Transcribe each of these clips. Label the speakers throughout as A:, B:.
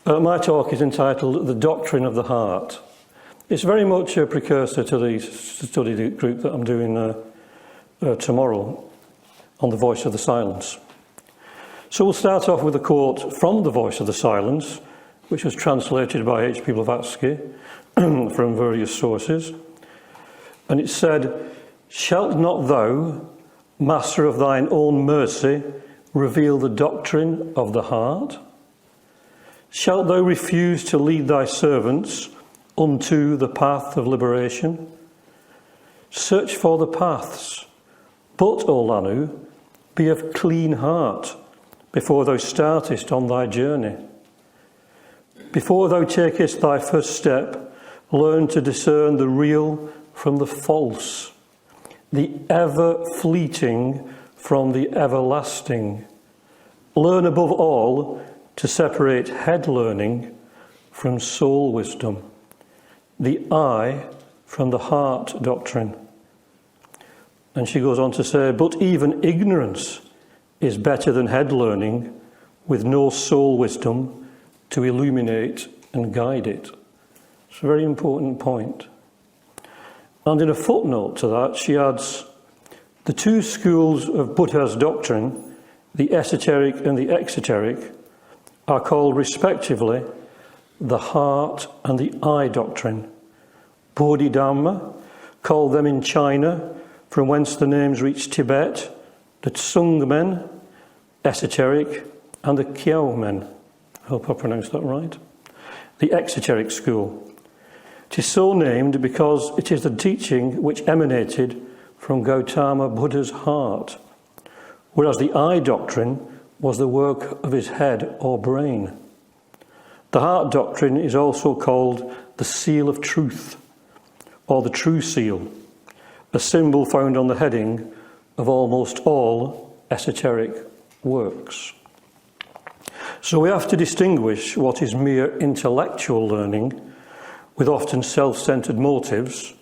A: My talk is entitled The Doctrine of the Heart. It's very much a precursor to the study group that I'm doing tomorrow on the voice of the silence. So we'll start off with a quote from the voice of the silence, which was translated by H P Blavatsky from various sources. And it said, "Shalt not thou, master of thine own mercy, reveal the doctrine of the heart? Shalt thou refuse to lead thy servants unto the path of liberation? Search for the paths, but, O Lanu, be of clean heart before thou startest on thy journey. Before thou takest thy first step, learn to discern the real from the false, the ever-fleeting from the everlasting. Learn above all to separate head learning from soul wisdom, the I from the heart doctrine." And she goes on to say, "But even ignorance is better than head learning with no soul wisdom to illuminate and guide it." It's a very important point. And in a footnote to that, she adds, "The two schools of Buddha's doctrine, the esoteric and the exoteric, are called respectively the heart and the I doctrine. Bodhidharma called them in China, from whence the names reach Tibet, the Tsungmen, esoteric, and the Kiaomen," I hope I pronounced that right, "the exoteric school. It is so named because it is the teaching which emanated from Gautama Buddha's heart, whereas the I doctrine was the work of his head or brain. The heart doctrine is also called the seal of truth, or the true seal, a symbol found on the heading of almost all esoteric works." So we have to distinguish what is mere intellectual learning, with often self-centered motives,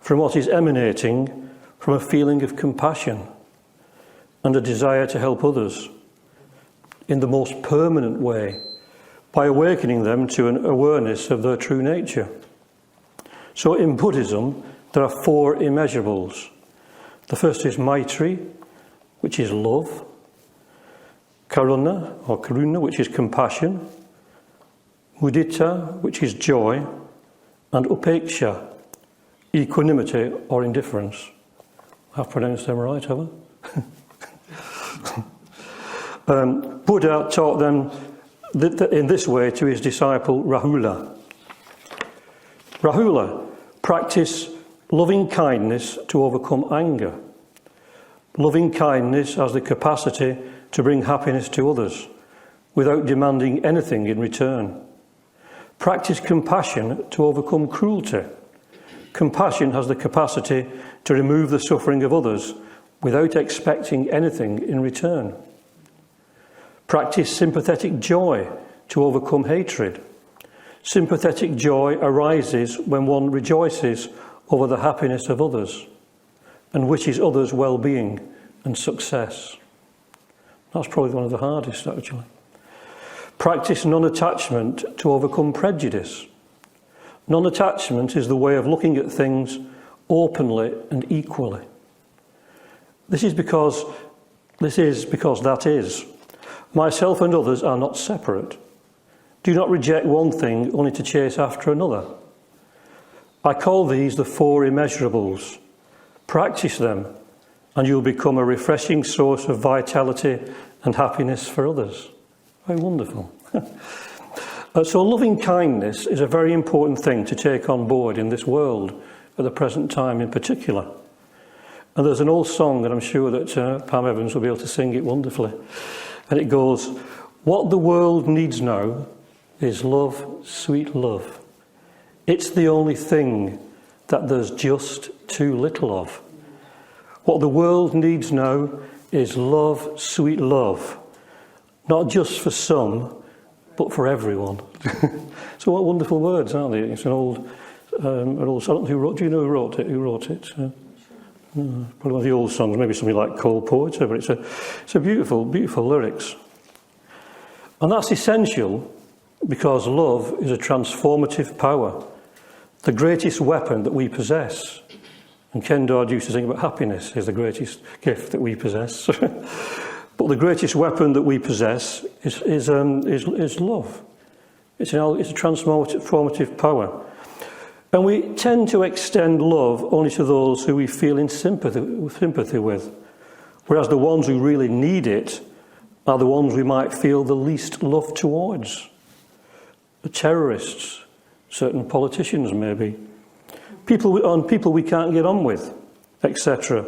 A: from what is emanating from a feeling of compassion and a desire to help others in the most permanent way, by awakening them to an awareness of their true nature. So in Buddhism, there are four immeasurables. The first is Maitri, which is love; Karuna, or Karuna, which is compassion; Mudita, which is joy; and Upeksha, equanimity or indifference. I've pronounced them right, have I? Buddha taught them in this way to his disciple Rahula. Rahula, practice loving kindness to overcome anger. Loving kindness has the capacity to bring happiness to others without demanding anything in return. Practice compassion to overcome cruelty. Compassion has the capacity to remove the suffering of others without expecting anything in return. Practice sympathetic joy to overcome hatred. Sympathetic joy arises when one rejoices over the happiness of others and wishes others well-being and success. That's probably one of the hardest, actually. Practice non-attachment to overcome prejudice. Non-attachment is the way of looking at things openly and equally. This is because that is. Myself and others are not separate. Do not reject one thing only to chase after another. I call these the four immeasurables. Practice them, and you'll become a refreshing source of vitality and happiness for others. Very wonderful. So loving kindness is a very important thing to take on board in this world at the present time in particular. And there's an old song, and I'm sure that Pam Evans will be able to sing it wonderfully. And it goes, "What the world needs now is love, sweet love. It's the only thing that there's just too little of. What the world needs now is love, sweet love. Not just for some, but for everyone." So what wonderful words, aren't they? It's an old I don't know who wrote. Do you know who wrote it? Probably one of the old songs, maybe something like Cole Poetry, but it's a beautiful, beautiful lyrics. And that's essential because love is a transformative power, the greatest weapon that we possess. And Ken Dodd used to think about happiness is the greatest gift that we possess. But the greatest weapon that we possess is love. It's a transformative power. And we tend to extend love only to those who we feel in sympathy with, whereas the ones who really need it are the ones we might feel the least love towards. The terrorists, certain politicians maybe, people we can't get on with, etc.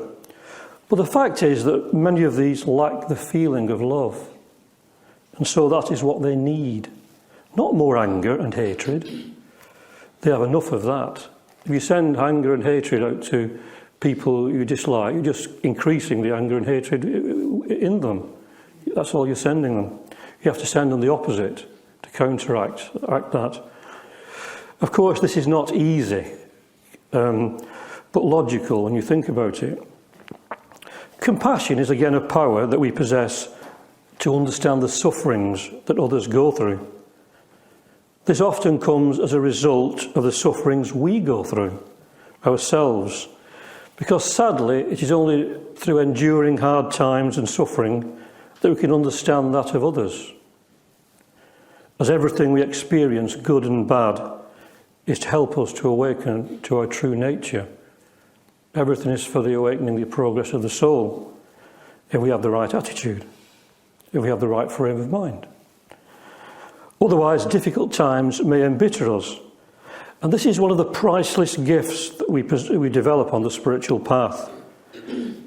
A: But the fact is that many of these lack the feeling of love. And so that is what they need. Not more anger and hatred. They have enough of that. If you send anger and hatred out to people you dislike, you're just increasing the anger and hatred in them. That's all you're sending them. You have to send them the opposite to counteract that. Of course, this is not easy, but logical when you think about it. Compassion is again a power that we possess to understand the sufferings that others go through. This often comes as a result of the sufferings we go through ourselves, because sadly it is only through enduring hard times and suffering that we can understand that of others. As everything we experience, good and bad, is to help us to awaken to our true nature. Everything is for the awakening, the progress of the soul, if we have the right attitude, if we have the right frame of mind. Otherwise, difficult times may embitter us. And this is one of the priceless gifts that we develop on the spiritual path.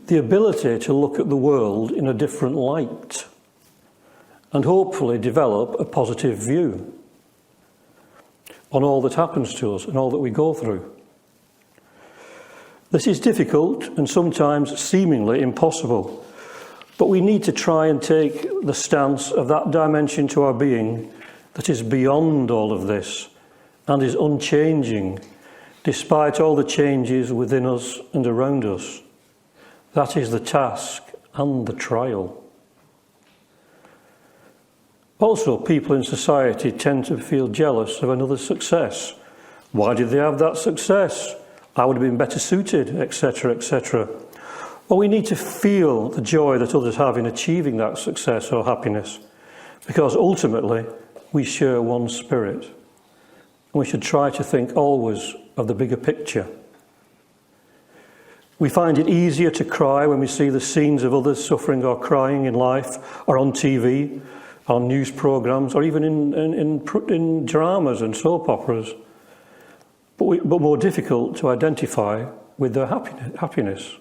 A: The ability to look at the world in a different light and hopefully develop a positive view on all that happens to us and all that we go through. This is difficult and sometimes seemingly impossible, but we need to try and take the stance of that dimension to our being that is beyond all of this and is unchanging despite all the changes within us and around us. That is the task and the trial. Also, people in society tend to feel jealous of another's success. Why did they have that success? I would have been better suited, etc., etc. Well, we need to feel the joy that others have in achieving that success or happiness, because ultimately we share one spirit. And we should try to think always of the bigger picture. We find it easier to cry when we see the scenes of others suffering or crying in life, or on TV, on news programmes, or even in dramas and soap operas. But more difficult to identify with their happiness.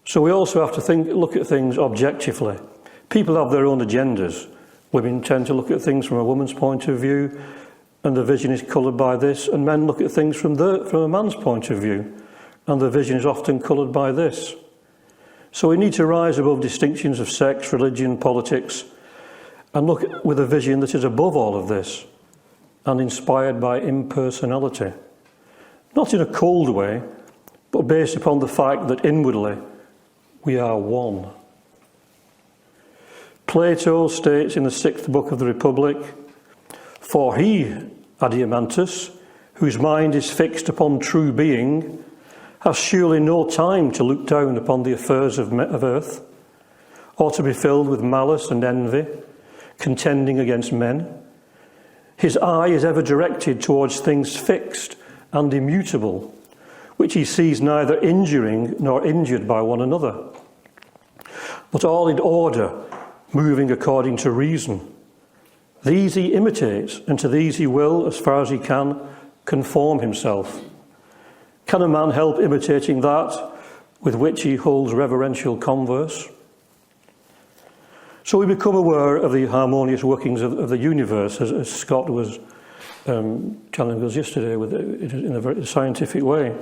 A: So we also have to look at things objectively. People have their own agendas. Women tend to look at things from a woman's point of view, and the vision is coloured by this, and men look at things from a man's point of view, and the vision is often coloured by this. So we need to rise above distinctions of sex, religion, politics, and look with a vision that is above all of this, and inspired by impersonality. Not in a cold way, but based upon the fact that inwardly we are one. Plato states in the 6th book of the Republic, "For he, Adiamantus, whose mind is fixed upon true being, has surely no time to look down upon the affairs of earth, or to be filled with malice and envy, contending against men. His eye is ever directed towards things fixed and immutable, which he sees neither injuring nor injured by one another, but all in order, moving according to reason. These he imitates, and to these he will, as far as he can, conform himself. Can a man help imitating that with which he holds reverential converse?" So we become aware of the harmonious workings of the universe, as Scott was telling us yesterday in a very scientific way.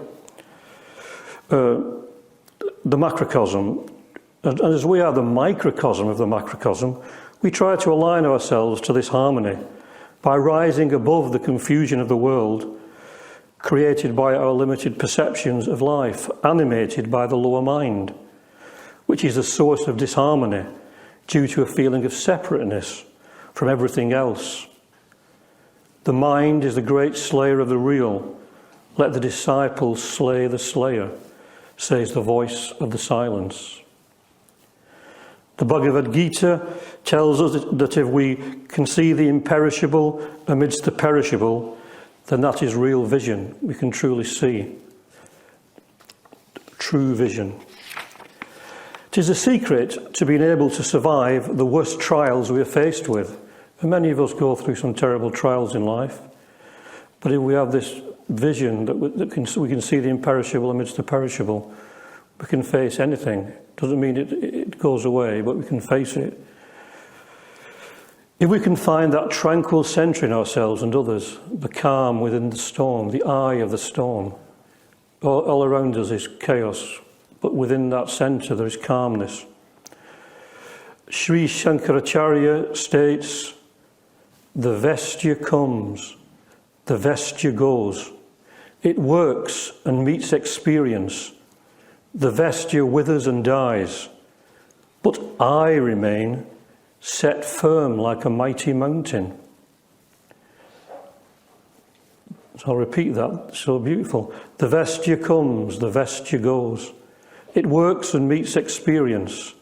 A: The macrocosm, and as we are the microcosm of the macrocosm, we try to align ourselves to this harmony by rising above the confusion of the world created by our limited perceptions of life, animated by the lower mind, which is a source of disharmony due to a feeling of separateness from everything else. The mind is the great slayer of the real. Let the disciples slay the slayer, says the voice of the silence. The Bhagavad Gita tells us that if we can see the imperishable amidst the perishable, then that is real vision. We can truly see. True vision. It is a secret to being able to survive the worst trials we are faced with. And many of us go through some terrible trials in life. But if we have this vision that we can see the imperishable amidst the perishable, we can face anything. Doesn't mean it goes away, but we can face it. If we can find that tranquil centre in ourselves and others, the calm within the storm, the eye of the storm, all around us is chaos, but within that centre there is calmness. Sri Shankaracharya states, the vesture comes, the vesture goes. It works and meets experience. The vesture withers and dies, but I remain set firm like a mighty mountain. So I'll repeat that, it's so beautiful. The vesture comes, the vesture goes. It works and meets experience.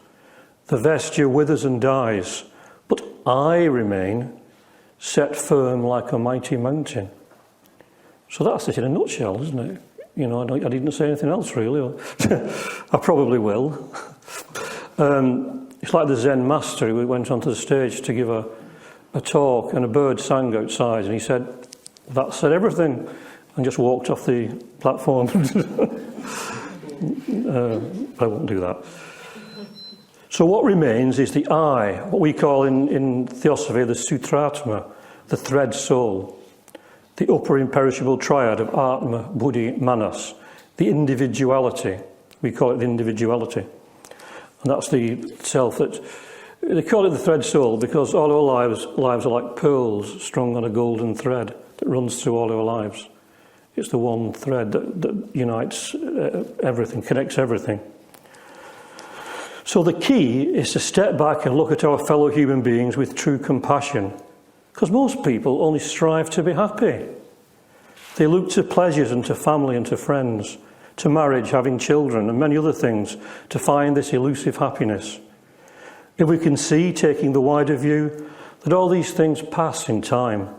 A: The vesture withers and dies, but I remain set firm like a mighty mountain. So that's it in a nutshell, isn't it? You know, I didn't say anything else really. I probably will. It's like the Zen master who went onto the stage to give a talk, and a bird sang outside, and he said, that said everything, and just walked off the platform. I won't do that. So what remains is the I, what we call in Theosophy the Sutratma, the thread soul, the upper imperishable triad of Atma, Buddhi, Manas, the individuality. We call it the individuality. And that's the self that, they call it the thread soul because all our lives are like pearls strung on a golden thread that runs through all our lives. It's the one thread that unites everything, connects everything. So the key is to step back and look at our fellow human beings with true compassion. Because most people only strive to be happy. They look to pleasures and to family and to friends, to marriage, having children and many other things to find this elusive happiness. If we can see, taking the wider view, that all these things pass in time,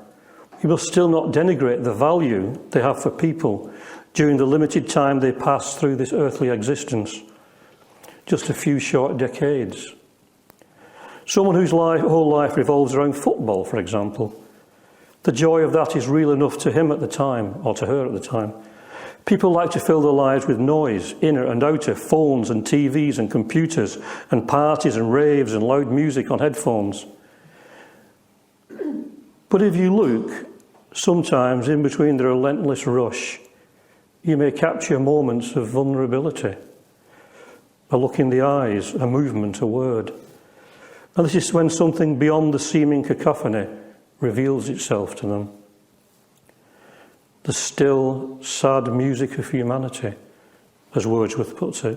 A: we must still not denigrate the value they have for people during the limited time they pass through this earthly existence. Just a few short decades. Someone whose whole life revolves around football, for example. The joy of that is real enough to him at the time, or to her at the time. People like to fill their lives with noise, inner and outer, phones and TVs and computers, and parties and raves and loud music on headphones. But if you look, sometimes in between the relentless rush, you may capture moments of vulnerability. A look in the eyes, a movement, a word. And this is when something beyond the seeming cacophony reveals itself to them. The still, sad music of humanity, as Wordsworth puts it.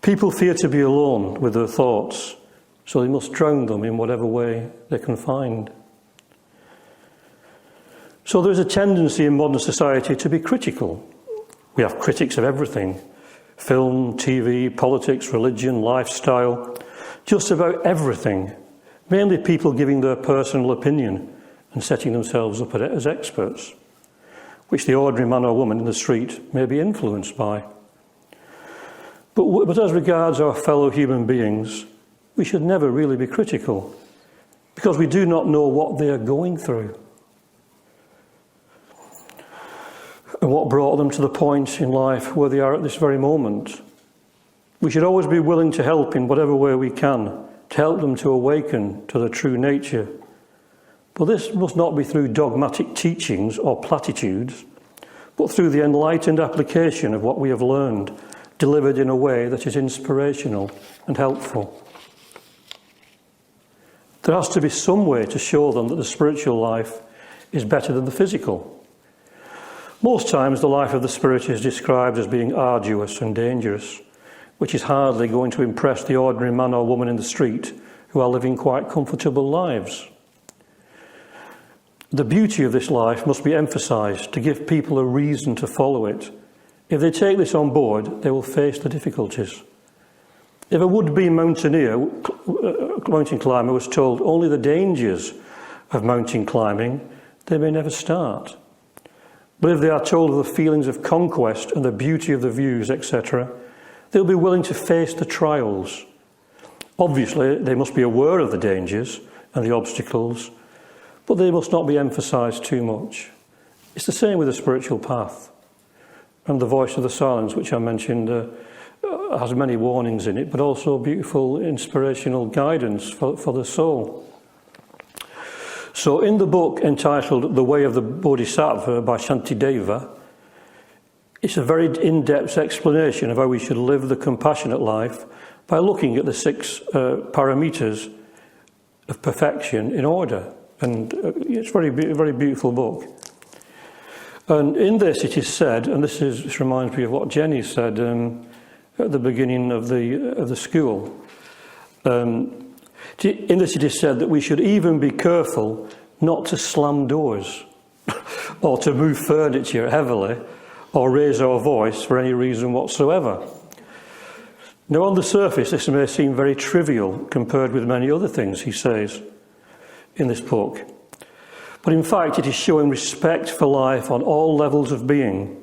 A: People fear to be alone with their thoughts, so they must drown them in whatever way they can find. So there is a tendency in modern society to be critical. We have critics of everything. Film, TV, politics, religion, lifestyle, just about everything. Mainly people giving their personal opinion and setting themselves up as experts, which the ordinary man or woman in the street may be influenced by. But as regards our fellow human beings, we should never really be critical, because we do not know what they are going through and what brought them to the point in life where they are at this very moment. We should always be willing to help in whatever way we can, to help them to awaken to their true nature. But this must not be through dogmatic teachings or platitudes, but through the enlightened application of what we have learned, delivered in a way that is inspirational and helpful. There has to be some way to show them that the spiritual life is better than the physical. Most times the life of the spirit is described as being arduous and dangerous, which is hardly going to impress the ordinary man or woman in the street who are living quite comfortable lives. The beauty of this life must be emphasised to give people a reason to follow it. If they take this on board, they will face the difficulties. If a would-be mountain climber was told only the dangers of mountain climbing, they may never start. But if they are told of the feelings of conquest and the beauty of the views, etc., they'll be willing to face the trials. Obviously, they must be aware of the dangers and the obstacles, but they must not be emphasised too much. It's the same with the spiritual path. And the voice of the silence, which I mentioned, has many warnings in it, but also beautiful inspirational guidance for the soul. So in the book entitled The Way of the Bodhisattva by Shantideva, it's a very in-depth explanation of how we should live the compassionate life by looking at the 6 parameters of perfection in order. And it's a very beautiful book. And in this it is said, and this reminds me of what Jenny said at the beginning of the school. In this it is said that we should even be careful not to slam doors or to move furniture heavily or raise our voice for any reason whatsoever. Now on the surface this may seem very trivial compared with many other things he says in this book. But in fact, it is showing respect for life on all levels of being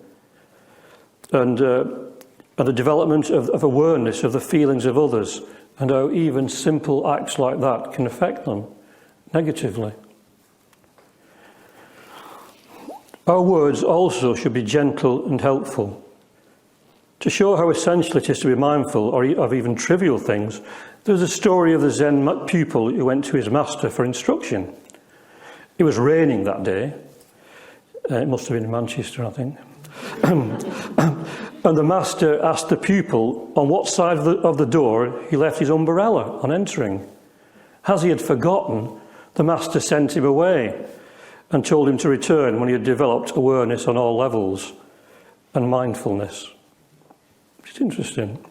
A: and the development of awareness of the feelings of others and how even simple acts like that can affect them negatively. Our words also should be gentle and helpful. To show how essential it is to be mindful of even trivial things, there's a story of the Zen pupil who went to his master for instruction. It was raining that day. It must have been in Manchester, I think. And the master asked the pupil on what side of the door he left his umbrella on entering. As he had forgotten, the master sent him away and told him to return when he had developed awareness on all levels and mindfulness. It's interesting.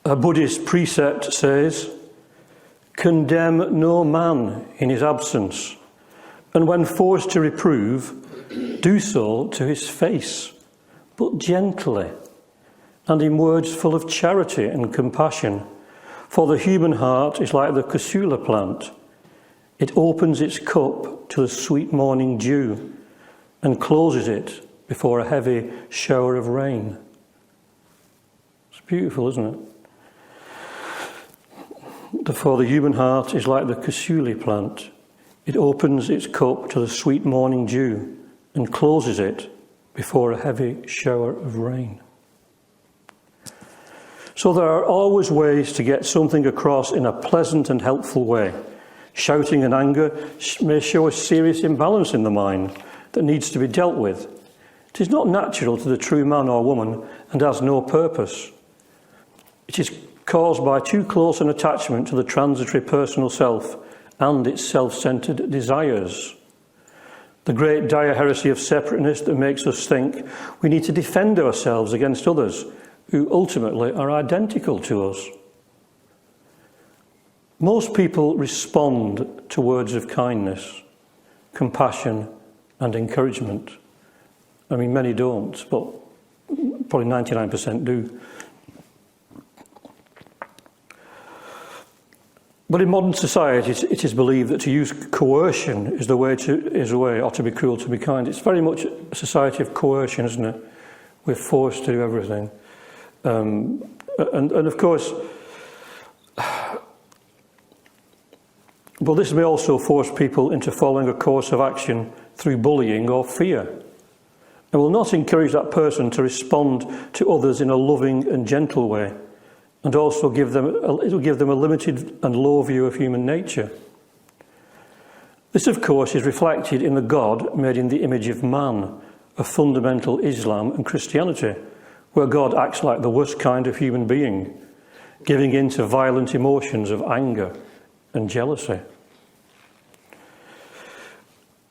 A: A Buddhist precept says, "Condemn no man in his absence, and when forced to reprove, do so to his face, but gently, and in words full of charity and compassion. For the human heart is like the kusula plant. It opens its cup to the sweet morning dew, and closes it before a heavy shower of rain." It's beautiful, isn't it? For the human heart is like the kusuli plant. It opens its cup to the sweet morning dew and closes it before a heavy shower of rain. So there are always ways to get something across in a pleasant and helpful way. Shouting and anger may show a serious imbalance in the mind that needs to be dealt with. It is not natural to the true man or woman and has no purpose. It is caused by too close an attachment to the transitory personal self and its self-centred desires. The great dire heresy of separateness that makes us think we need to defend ourselves against others who ultimately are identical to us. Most people respond to words of kindness, compassion and encouragement. I mean, many don't, but probably 99% do. But in modern society, it is believed that to use coercion is a way, or to be cruel to be kind. It's very much a society of coercion, isn't it? We're forced to do everything. And of course, well, this may also force people into following a course of action through bullying or fear. It will not encourage that person to respond to others in a loving and gentle way, and also it will give them a limited and low view of human nature. This, of course, is reflected in the God made in the image of man, of fundamental Islam and Christianity, where God acts like the worst kind of human being, giving in to violent emotions of anger and jealousy.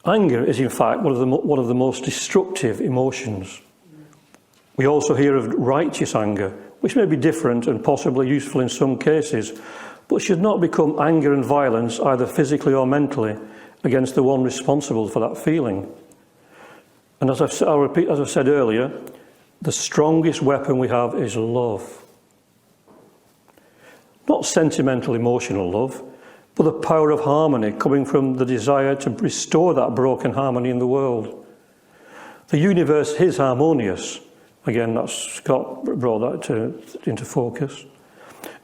A: Anger is, in fact, one of the most destructive emotions. We also hear of righteous anger, which may be different and possibly useful in some cases, but should not become anger and violence, either physically or mentally, against the one responsible for that feeling. And as I've said earlier, the strongest weapon we have is love. Not sentimental, emotional love, but the power of harmony coming from the desire to restore that broken harmony in the world. The universe is harmonious. Again, that's Scott brought that into focus.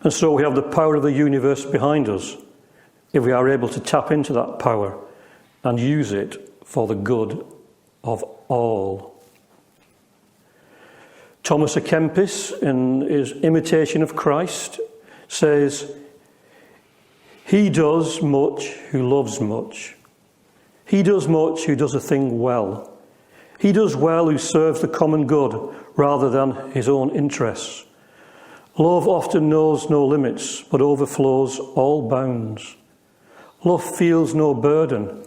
A: And so we have the power of the universe behind us, if we are able to tap into that power and use it for the good of all. Thomas à Kempis, in his Imitation of Christ, says, "He does much who loves much. He does much who does a thing well. He does well who serves the common good rather than his own interests. Love often knows no limits, but overflows all bounds. Love feels no burden,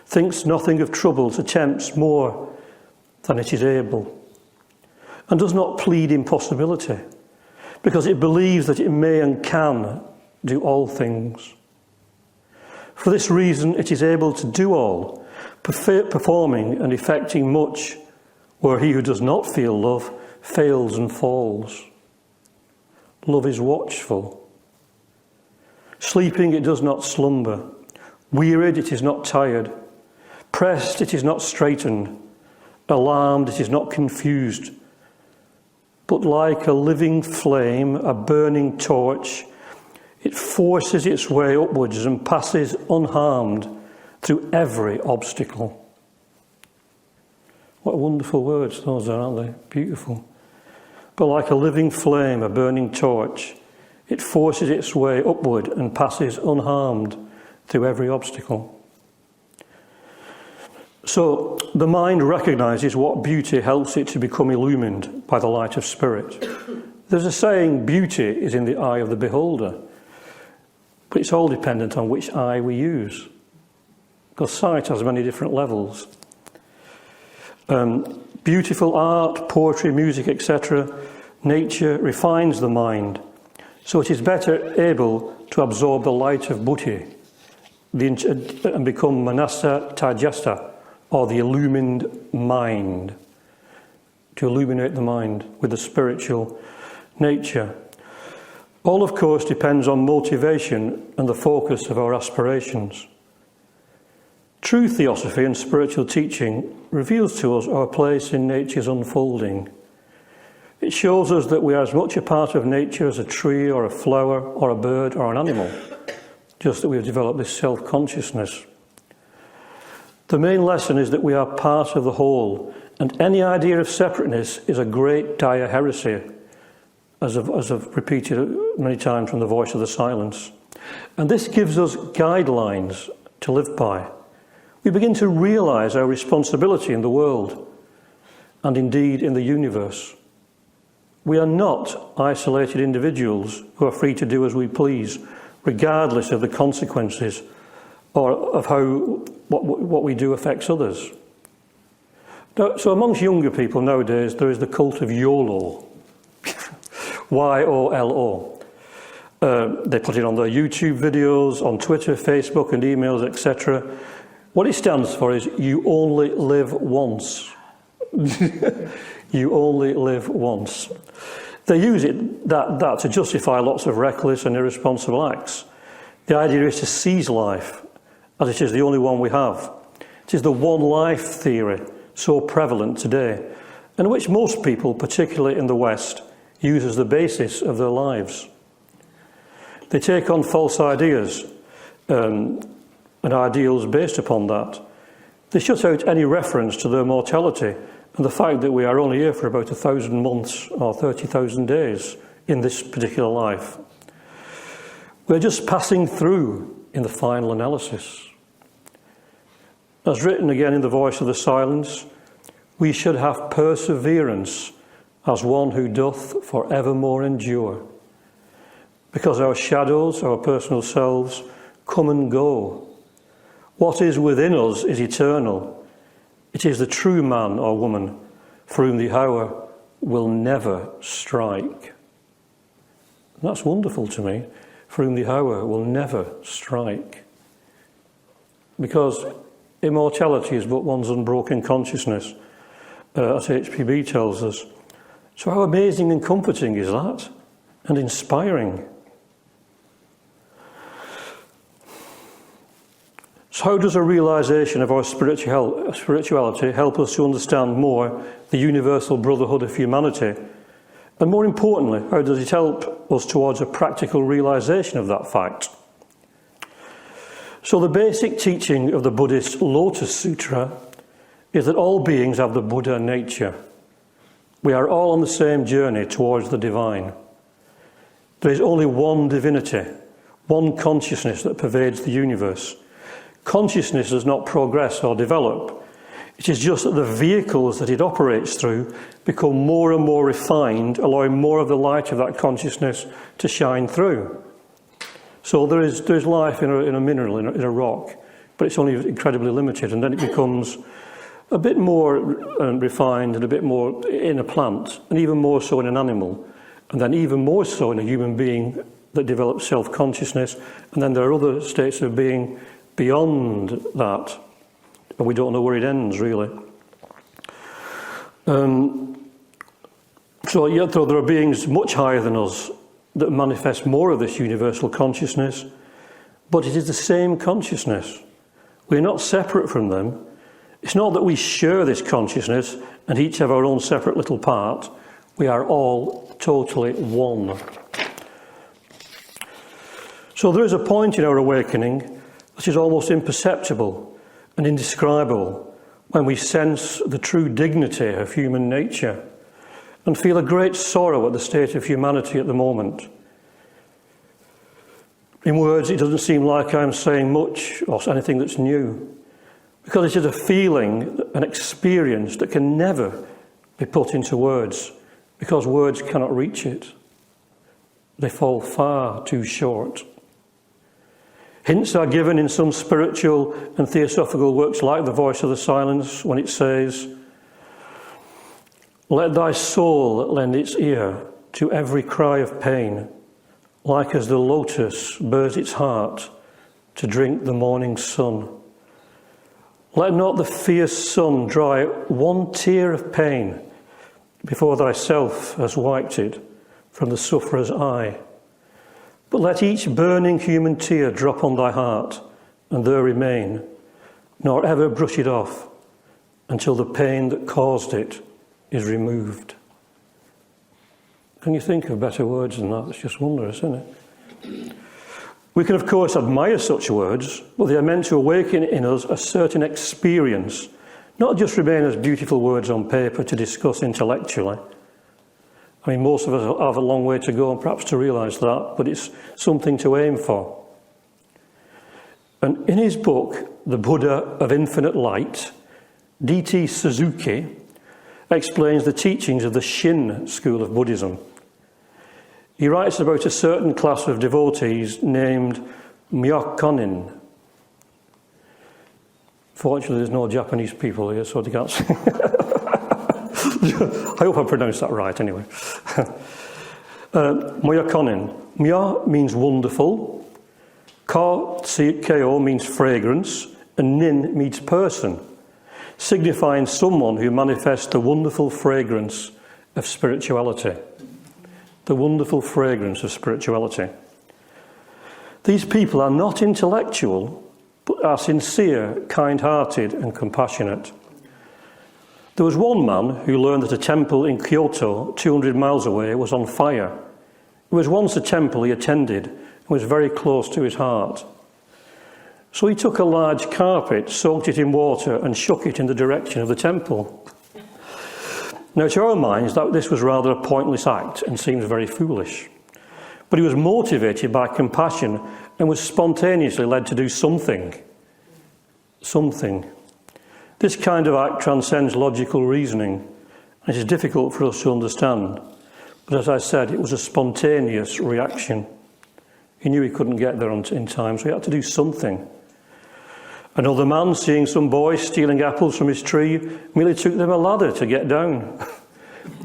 A: thinks nothing of troubles, attempts more than it is able, and does not plead impossibility, because it believes that it may and can do all things. For this reason it is able to do all, performing and effecting much, where he who does not feel love fails and falls. Love is watchful. Sleeping, it does not slumber. Wearied, it is not tired. Pressed, it is not straitened. Alarmed, it is not confused. But like a living flame, a burning torch, it forces its way upwards and passes unharmed through every obstacle." What wonderful words those are, aren't they? Beautiful. But like a living flame, a burning torch, it forces its way upward and passes unharmed through every obstacle. So the mind recognizes what beauty helps it to become illumined by the light of spirit. There's a saying, beauty is in the eye of the beholder. But it's all dependent on which eye we use, because sight has many different levels. Beautiful art, poetry, music, etc., nature refines the mind, so it is better able to absorb the light of buddhi and become manasa tajasta, or the illumined mind, to illuminate the mind with the spiritual nature. All, of course, depends on motivation and the focus of our aspirations. True theosophy and spiritual teaching reveals to us our place in nature's unfolding. It shows us that we are as much a part of nature as a tree or a flower or a bird or an animal, just that we have developed this self-consciousness. The main lesson is that we are part of the whole, and any idea of separateness is a great dire heresy, as I've repeated many times from the voice of the silence. And this gives us guidelines to live by. We begin to realise our responsibility in the world, and indeed in the universe. We are not isolated individuals who are free to do as we please, regardless of the consequences or of how what we do affects others. So amongst younger people nowadays, there is the cult of YOLO, Y-O-L-O. They put it on their YouTube videos, on Twitter, Facebook and emails, etc. What it stands for is you only live once. You only live once. They use that to justify lots of reckless and irresponsible acts. The idea is to seize life, as it is the only one we have. It is the one life theory, so prevalent today, and which most people, particularly in the West, use as the basis of their lives. They take on false ideas and ideals based upon that. They shut out any reference to their mortality and the fact that we are only here for about 1,000 months or 30,000 days in this particular life. We're just passing through in the final analysis. As written again in the voice of the silence, we should have perseverance as one who doth for evermore endure. Because our shadows, our personal selves, come and go. What is within us is eternal. It is the true man or woman for whom the hour will never strike. And that's wonderful to me. for whom the hour will never strike. Because immortality is but one's unbroken consciousness, as H P tells us. So how amazing and comforting is that? And inspiring. So how does a realization of our spirituality help us to understand more the universal brotherhood of humanity? And more importantly, how does it help us towards a practical realization of that fact? So the basic teaching of the Buddhist Lotus Sutra is that all beings have the Buddha nature. We are all on the same journey towards the divine. There is only one divinity, one consciousness that pervades the universe. Consciousness does not progress or develop. It is just that the vehicles that it operates through become more and more refined, allowing more of the light of that consciousness to shine through. So there is life in a mineral, in a rock, but it's only incredibly limited, and then it becomes a bit more refined and a bit more in a plant, and even more so in an animal, and then even more so in a human being that develops self-consciousness, and then there are other states of being beyond that, and we don't know where it ends, really. So yet though there are beings much higher than us that manifest more of this universal consciousness, but it is the same consciousness. We're not separate from them. It's not that we share this consciousness and each have our own separate little part. We are all totally one. So there is a point in our awakening which is almost imperceptible and indescribable when we sense the true dignity of human nature and feel a great sorrow at the state of humanity at the moment. In words, it doesn't seem like I'm saying much or anything that's new, because it is a feeling, an experience that can never be put into words, because words cannot reach it. They fall far too short. Hints are given in some spiritual and theosophical works like The Voice of the Silence when it says, "Let thy soul lend its ear to every cry of pain, like as the lotus bears its heart to drink the morning sun. Let not the fierce sun dry one tear of pain before thyself has wiped it from the sufferer's eye. But let each burning human tear drop on thy heart and there remain, nor ever brush it off until the pain that caused it is removed." Can you think of better words than that? It's just wondrous, isn't it? We can, of course, admire such words, but they are meant to awaken in us a certain experience, not just remain as beautiful words on paper to discuss intellectually. I mean, most of us have a long way to go and perhaps to realise that, but it's something to aim for. And in his book, The Buddha of Infinite Light, D.T. Suzuki explains the teachings of the Shin school of Buddhism. He writes about a certain class of devotees named Myokonin. Fortunately, there's no Japanese people here, so they can't see. I hope I pronounced that right, anyway. Myokonin. Myo means wonderful, Ko means fragrance, and Nin means person, signifying someone who manifests the wonderful fragrance of spirituality. The wonderful fragrance of spirituality. These people are not intellectual, but are sincere, kind-hearted, and compassionate. There was one man who learned that a temple in Kyoto, 200 miles away, was on fire. It was once a temple he attended and was very close to his heart. So he took a large carpet, soaked it in water, and shook it in the direction of the temple. Now, to our minds, this was rather a pointless act and seems very foolish. But he was motivated by compassion and was spontaneously led to do something. Something. This kind of act transcends logical reasoning, and it is difficult for us to understand. But as I said, it was a spontaneous reaction. He knew he couldn't get there in time, so he had to do something. Another man, seeing some boys stealing apples from his tree, merely took them a ladder to get down.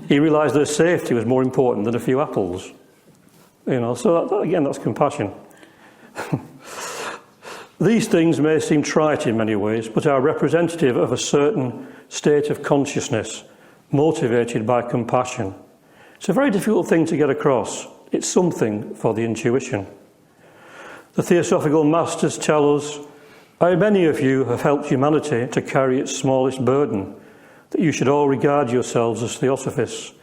A: He realised their safety was more important than a few apples. So again, that's compassion. These things may seem trite in many ways, but are representative of a certain state of consciousness motivated by compassion. It's a very difficult thing to get across. It's something for the intuition. The Theosophical masters tell us how many of you have helped humanity to carry its smallest burden, that you should all regard yourselves as Theosophists,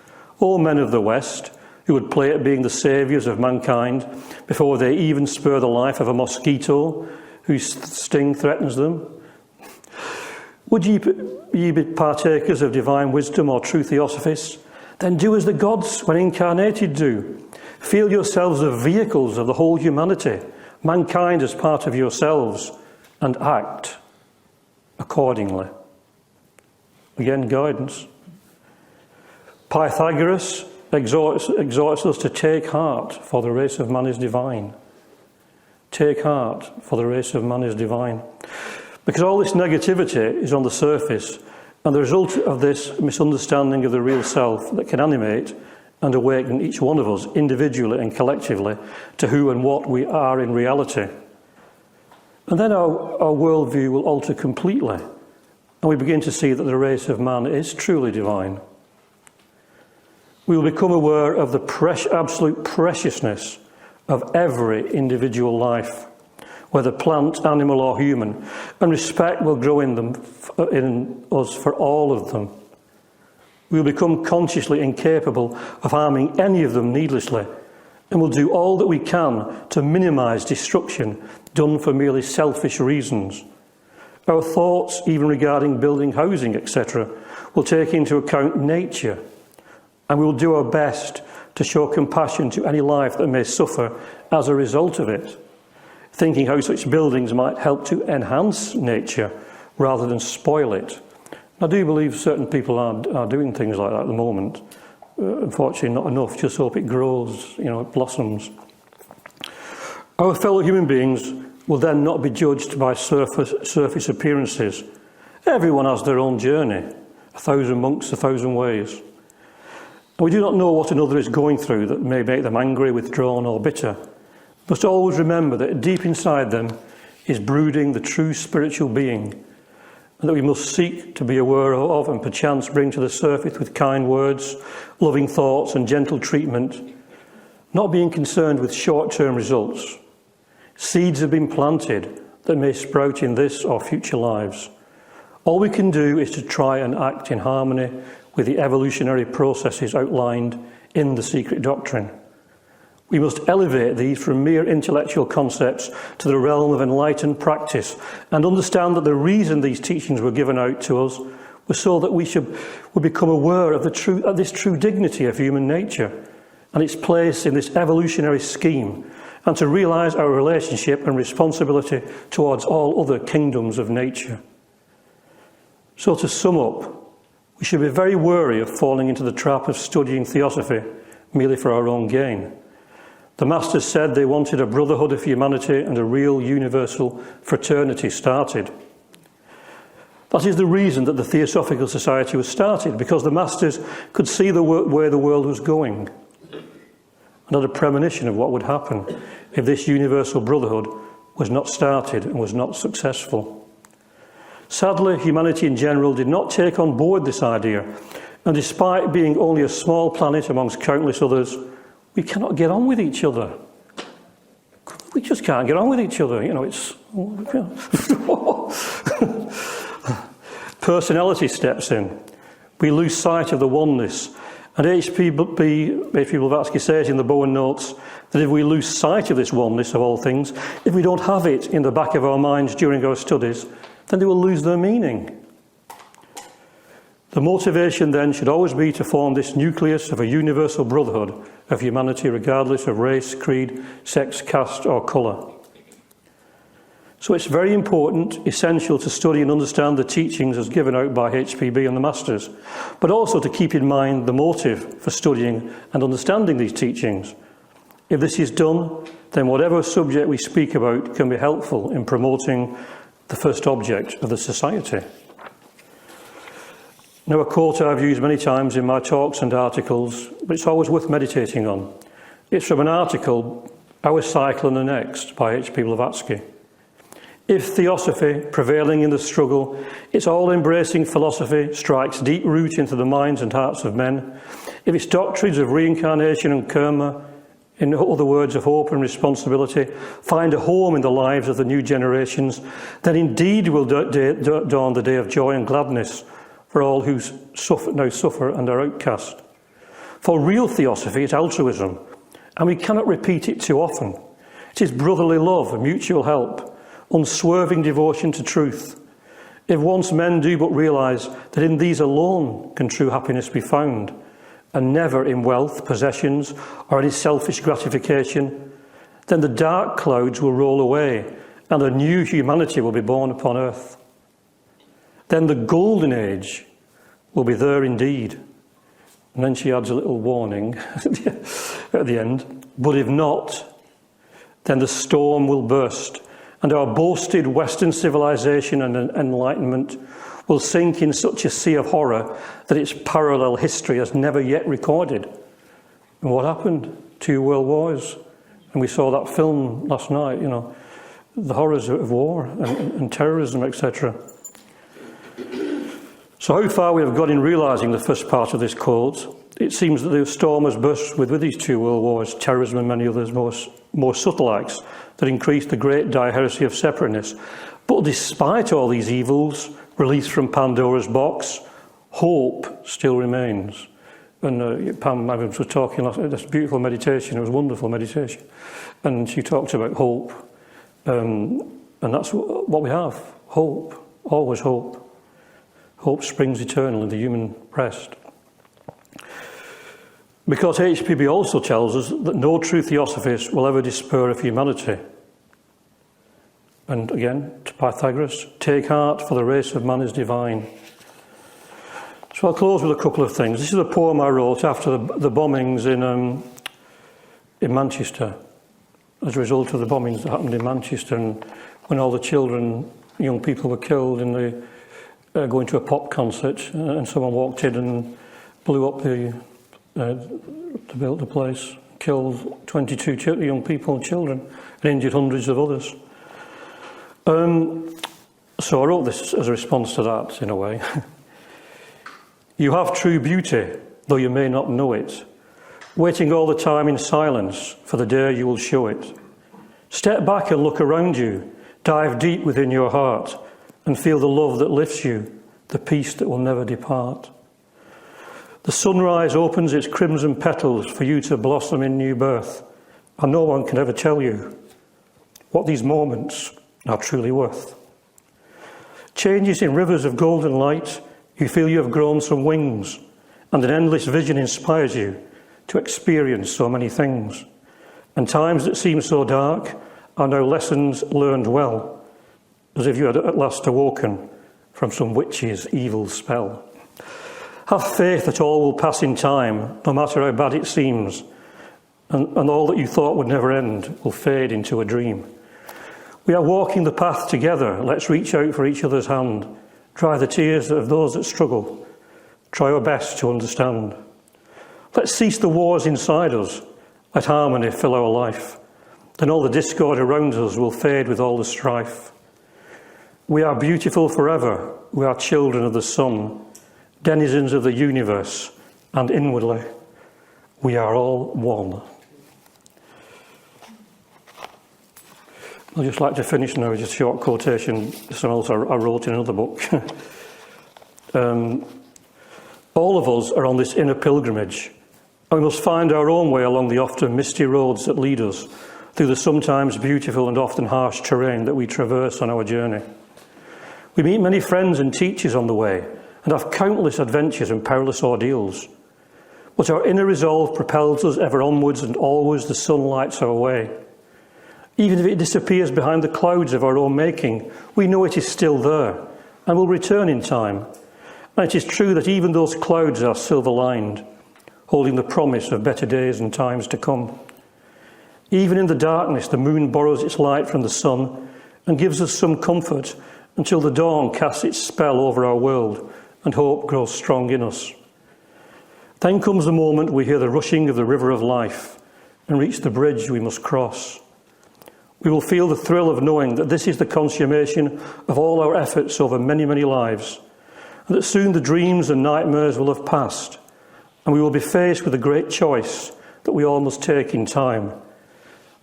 A: all men of the West, who would play at being the saviours of mankind before they even spur the life of a mosquito whose sting threatens them. Would ye be partakers of divine wisdom or true Theosophists? Then do as the gods, when incarnated, do. Feel yourselves as vehicles of the whole humanity, mankind as part of yourselves, and act accordingly. Again, guidance. Pythagoras exhorts us to take heart, for the race of man is divine. Take heart, for the race of man is divine. Because all this negativity is on the surface, and the result of this misunderstanding of the real self that can animate and awaken each one of us individually and collectively to who and what we are in reality. And then our worldview will alter completely, and we begin to see that the race of man is truly divine. We will become aware of the absolute preciousness of every individual life, whether plant, animal or human, and respect will grow in us for all of them. We will become consciously incapable of harming any of them needlessly, and will do all that we can to minimise destruction done for merely selfish reasons. Our thoughts, even regarding building housing, etc., will take into account nature, and we will do our best to show compassion to any life that may suffer as a result of it, thinking how such buildings might help to enhance nature rather than spoil it. I do believe certain people are doing things like that at the moment. Unfortunately, not enough. Just hope it grows, it blossoms. Our fellow human beings will then not be judged by surface appearances. Everyone has their own journey, 1,000 monks, 1,000 ways. And we do not know what another is going through that may make them angry, withdrawn or bitter. We must always remember that deep inside them is brooding the true spiritual being, and that we must seek to be aware of and perchance bring to the surface with kind words, loving thoughts and gentle treatment, not being concerned with short-term results. Seeds have been planted that may sprout in this or future lives. All we can do is to try and act in harmony with the evolutionary processes outlined in the secret doctrine. We must elevate these from mere intellectual concepts to the realm of enlightened practice and understand that the reason these teachings were given out to us was so that we would become aware of this true dignity of human nature and its place in this evolutionary scheme, and to realise our relationship and responsibility towards all other kingdoms of nature. So to sum up, we should be very wary of falling into the trap of studying theosophy merely for our own gain. The Masters said they wanted a brotherhood of humanity and a real universal fraternity started. That is the reason that the Theosophical Society was started, because the Masters could see where the world was going and had a premonition of what would happen if this universal brotherhood was not started and was not successful. Sadly, humanity in general did not take on board this idea, and despite being only a small planet amongst countless others, we cannot get on with each other. We just can't get on with each other. Personality steps in. We lose sight of the oneness. And H P Blavatsky says in the Bowen Notes that if we lose sight of this oneness of all things, if we don't have it in the back of our minds during our studies, then they will lose their meaning. The motivation then should always be to form this nucleus of a universal brotherhood of humanity, regardless of race, creed, sex, caste or colour. So it's very important, essential to study and understand the teachings as given out by HPB and the Masters, but also to keep in mind the motive for studying and understanding these teachings. If this is done, then whatever subject we speak about can be helpful in promoting the first object of the society. Now, a quote I've used many times in my talks and articles, but it's always worth meditating on. It's from an article, Our Cycle and the Next, by H P Blavatsky. If theosophy, prevailing in the struggle, its all-embracing philosophy strikes deep root into the minds and hearts of men, if its doctrines of reincarnation and karma, in other words of hope and responsibility, find a home in the lives of the new generations, then indeed will dawn the day of joy and gladness for all who now suffer and are outcast. For real theosophy is altruism, and we cannot repeat it too often. It is brotherly love, mutual help, unswerving devotion to truth. If once men do but realise that in these alone can true happiness be found, and never in wealth, possessions, or any selfish gratification, then the dark clouds will roll away, and a new humanity will be born upon earth. Then the golden age will be there indeed. And then she adds a little warning at the end. But if not, then the storm will burst, and our boasted Western civilization and enlightenment will sink in such a sea of horror that its parallel history has never yet recorded. And what happened? 2 world wars. And we saw that film last night, the horrors of war and terrorism, etc. So how far we have got in realising the first part of this quote, it seems that the storm has burst with these 2 world wars, terrorism and many others more subtle acts that increased the great dire heresy of separateness. But despite all these evils, released from Pandora's box, hope still remains. And Pam Evans was talking last night, this beautiful meditation, it was a wonderful meditation. And she talked about hope. And that's what we have, hope, always hope. Hope springs eternal in the human breast. Because HPB also tells us that no true theosophist will ever despair of humanity. And again, to Pythagoras, take heart, for the race of man is divine. So I'll close with a couple of things. This is a poem I wrote after the bombings in Manchester, as a result of the bombings that happened in Manchester, and when all the children, young people were killed in going to a pop concert, and someone walked in and blew up the place, killed 22 young people and children, and injured hundreds of others. So I wrote this as a response to that, in a way. You have true beauty, though you may not know it, waiting all the time in silence for the day you will show it. Step back and look around you, dive deep within your heart, and feel the love that lifts you, the peace that will never depart. The sunrise opens its crimson petals for you to blossom in new birth, and no one can ever tell you what these moments are truly worth. Changes in rivers of golden light, you feel you have grown some wings, and an endless vision inspires you to experience so many things. And times that seem so dark are now lessons learned well, as if you had at last awoken from some witch's evil spell. Have faith that all will pass in time, no matter how bad it seems, and all that you thought would never end will fade into a dream. We are walking the path together. Let's reach out for each other's hand. Dry the tears of those that struggle. Try our best to understand. Let's cease the wars inside us. Let harmony fill our life. Then all the discord around us will fade with all the strife. We are beautiful forever. We are children of the sun, denizens of the universe, and inwardly, we are all one. I'd just like to finish now with just a short quotation. This one also I wrote in another book. All of us are on this inner pilgrimage, and we must find our own way along the often misty roads that lead us through the sometimes beautiful and often harsh terrain that we traverse on our journey. We meet many friends and teachers on the way, and have countless adventures and perilous ordeals. But our inner resolve propels us ever onwards, and always the sun lights our way. Even if it disappears behind the clouds of our own making, we know it is still there and will return in time. And it is true that even those clouds are silver-lined, holding the promise of better days and times to come. Even in the darkness, the moon borrows its light from the sun and gives us some comfort until the dawn casts its spell over our world and hope grows strong in us. Then comes the moment we hear the rushing of the river of life, and reach the bridge we must cross. We will feel the thrill of knowing that this is the consummation of all our efforts over many, many lives, and that soon the dreams and nightmares will have passed, and we will be faced with a great choice that we all must take in time,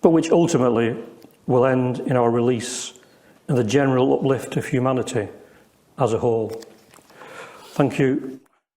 A: but which ultimately will end in our release and the general uplift of humanity as a whole. Thank you.